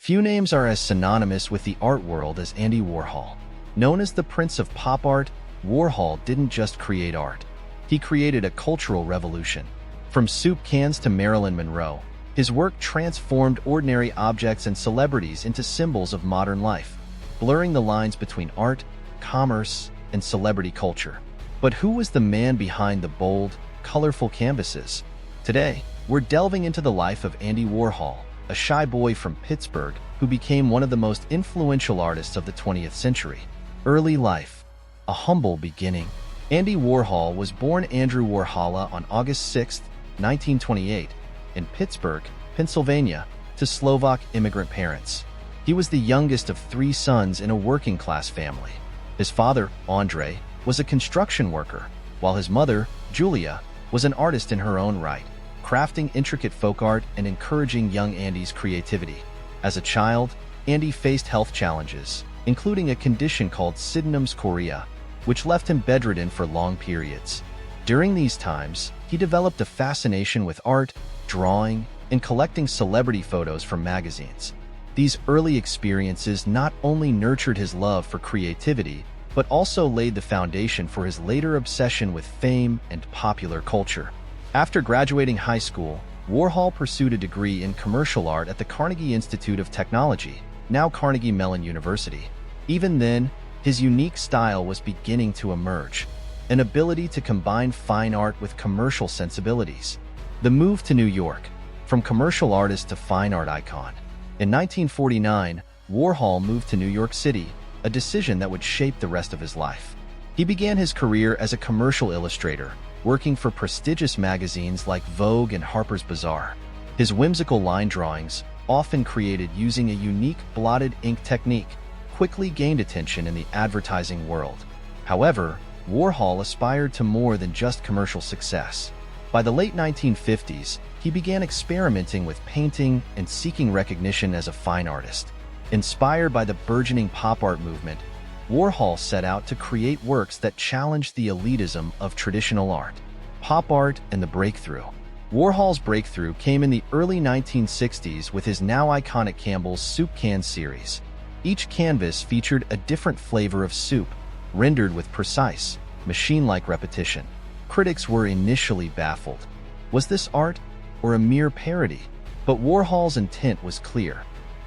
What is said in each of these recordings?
Few names are as synonymous with the art world as Andy Warhol. Known as the Prince of Pop Art, Warhol didn't just create art. He created a cultural revolution. From soup cans to Marilyn Monroe, his work transformed ordinary objects and celebrities into symbols of modern life, blurring the lines between art, commerce, and celebrity culture. But who was the man behind the bold, colorful canvases? Today, we're delving into the life of Andy Warhol, a shy boy from Pittsburgh who became one of the most influential artists of the 20th century. Early life. A humble beginning. Andy Warhol was born Andrew Warhola on August 6, 1928, in Pittsburgh, Pennsylvania, to Slovak immigrant parents. He was the youngest of 3 sons in a working-class family. His father, Andre, was a construction worker, while his mother, Julia, was an artist in her own right, crafting intricate folk art and encouraging young Andy's creativity. As a child, Andy faced health challenges, including a condition called Sydenham's chorea, which left him bedridden for long periods. During these times, he developed a fascination with art, drawing, and collecting celebrity photos from magazines. These early experiences not only nurtured his love for creativity, but also laid the foundation for his later obsession with fame and popular culture. After graduating high school, Warhol pursued a degree in commercial art at the Carnegie Institute of Technology, now Carnegie Mellon University. Even then, his unique style was beginning to emerge, an ability to combine fine art with commercial sensibilities. The move to New York, from commercial artist to fine art icon. In 1949, Warhol moved to New York City, a decision that would shape the rest of his life. He began his career as a commercial illustrator, working for prestigious magazines like Vogue and Harper's Bazaar. His whimsical line drawings, often created using a unique blotted ink technique, quickly gained attention in the advertising world. However, Warhol aspired to more than just commercial success. By the late 1950s, he began experimenting with painting and seeking recognition as a fine artist. Inspired by the burgeoning pop art movement, Warhol set out to create works that challenged the elitism of traditional art. Pop art and the breakthrough. Warhol's breakthrough came in the early 1960s with his now iconic Campbell's soup can series. Each canvas featured a different flavor of soup, rendered with precise, machine-like repetition. Critics were initially baffled. Was this art or a mere parody? But Warhol's intent was clear.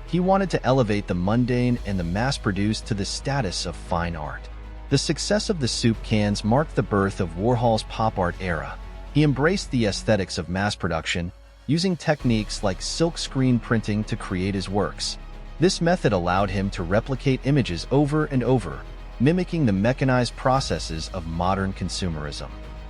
He wanted to elevate the mundane and the mass-produced to the status of fine art. The success of the soup cans marked the birth of Warhol's pop art era. He embraced the aesthetics of mass production, using techniques like silk screen printing to create his works. This method allowed him to replicate images over and over, mimicking the mechanized processes of modern consumerism.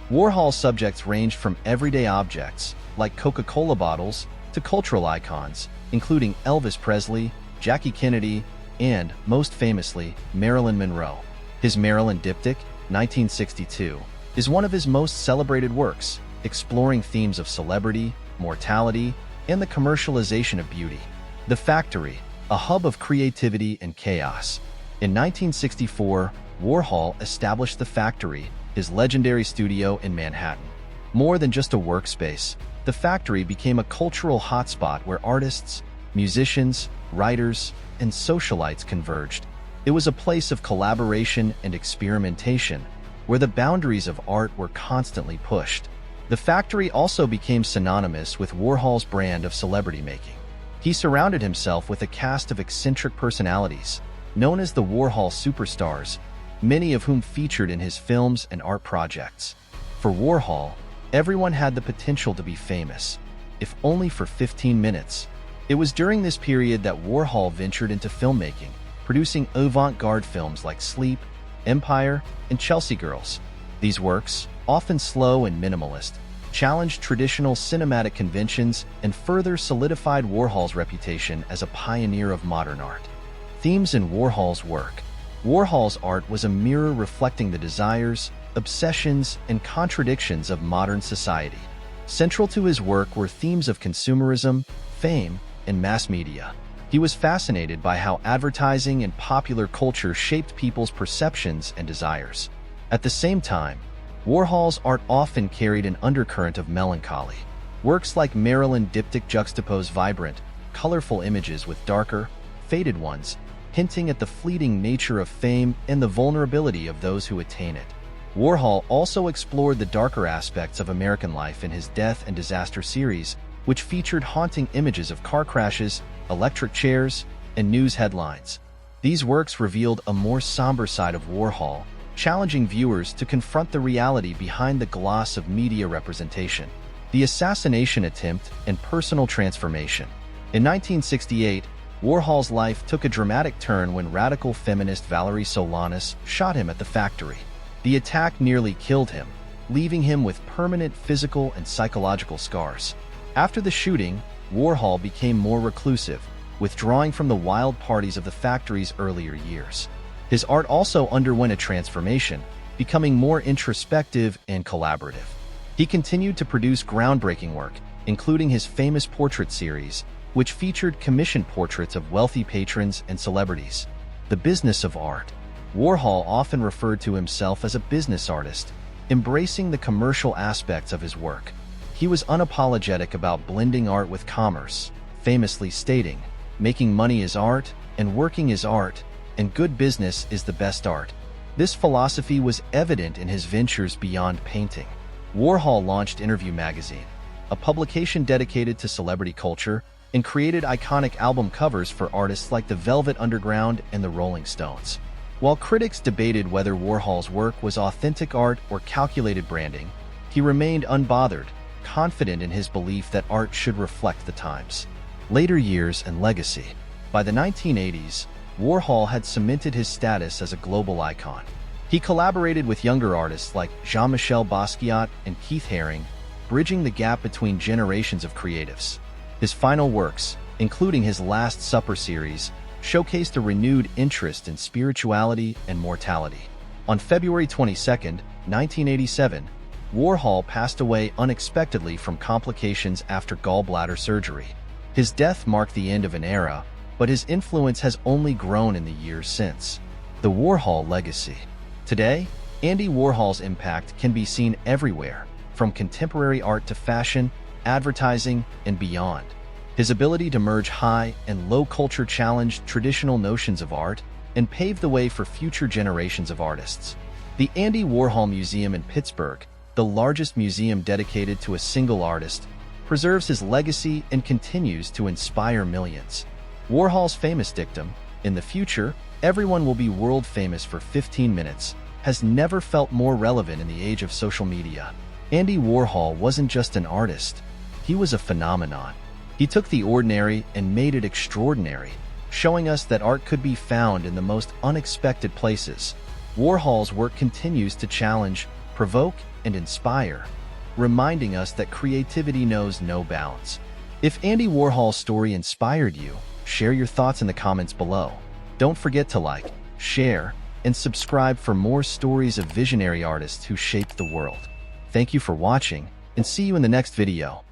Warhol's subjects ranged from everyday objects, like Coca-Cola bottles, to cultural icons, including Elvis Presley, Jackie Kennedy, and, most famously, Marilyn Monroe. His Marilyn diptych, 1962, is one of his most celebrated works, exploring themes of celebrity, mortality, and the commercialization of beauty. The Factory, a hub of creativity and chaos. In 1964, Warhol established The Factory, his legendary studio in Manhattan. More than just a workspace, The Factory became a cultural hotspot where artists, musicians, writers, and socialites converged. It was a place of collaboration and experimentation, where the boundaries of art were constantly pushed. The Factory also became synonymous with Warhol's brand of celebrity making. He surrounded himself with a cast of eccentric personalities, known as the Warhol Superstars, many of whom featured in his films and art projects. For Warhol, everyone had the potential to be famous, if only for 15 minutes. It was during this period that Warhol ventured into filmmaking, producing avant-garde films like Sleep, Empire, and Chelsea Girls. These works, often slow and minimalist, challenged traditional cinematic conventions and further solidified Warhol's reputation as a pioneer of modern art. Themes in Warhol's work. Warhol's art was a mirror reflecting the desires, obsessions, and contradictions of modern society. Central to his work were themes of consumerism, fame, and mass media. He was fascinated by how advertising and popular culture shaped people's perceptions and desires. At the same time, Warhol's art often carried an undercurrent of melancholy. Works like Marilyn diptych juxtapose vibrant, colorful images with darker, faded ones, hinting at the fleeting nature of fame and the vulnerability of those who attain it. Warhol also explored the darker aspects of American life in his Death and Disaster series, which featured haunting images of car crashes, electric chairs, and news headlines. These works revealed a more somber side of Warhol, challenging viewers to confront the reality behind the gloss of media representation. The assassination attempt and personal transformation. In 1968, Warhol's life took a dramatic turn when radical feminist Valerie Solanas shot him at the factory. The attack nearly killed him, leaving him with permanent physical and psychological scars. After the shooting, Warhol became more reclusive, withdrawing from the wild parties of the factory's earlier years. His art also underwent a transformation, becoming more introspective and collaborative. He continued to produce groundbreaking work, including his famous portrait series, which featured commissioned portraits of wealthy patrons and celebrities. The business of art. Warhol often referred to himself as a business artist, embracing the commercial aspects of his work. He was unapologetic about blending art with commerce, famously stating, "Making money is art, and working is art, and good business is the best art." This philosophy was evident in his ventures beyond painting. Warhol launched Interview magazine, a publication dedicated to celebrity culture, and created iconic album covers for artists like the Velvet Underground and the Rolling Stones. While critics debated whether Warhol's work was authentic art or calculated branding, he remained unbothered, confident in his belief that art should reflect the times. Later years and legacy. By the 1980s, Warhol had cemented his status as a global icon. He collaborated with younger artists like Jean-Michel Basquiat and Keith Haring, bridging the gap between generations of creatives. His final works, including his Last Supper series, showcased a renewed interest in spirituality and mortality. On February 22, 1987, Warhol passed away unexpectedly from complications after gallbladder surgery. His death marked the end of an era, but his influence has only grown in the years since. The Warhol legacy. Today, Andy Warhol's impact can be seen everywhere, from contemporary art to fashion, advertising, and beyond. His ability to merge high and low culture challenged traditional notions of art and paved the way for future generations of artists. The Andy Warhol Museum in Pittsburgh, the largest museum dedicated to a single artist, preserves his legacy and continues to inspire millions. Warhol's famous dictum, "In the future, everyone will be world famous for 15 minutes," has never felt more relevant in the age of social media. Andy Warhol wasn't just an artist, he was a phenomenon. He took the ordinary and made it extraordinary, showing us that art could be found in the most unexpected places. Warhol's work continues to challenge, provoke, and inspire, reminding us that creativity knows no bounds. If Andy Warhol's story inspired you, share your thoughts in the comments below. Don't forget to like, share, and subscribe for more stories of visionary artists who shaped the world. Thank you for watching, and see you in the next video.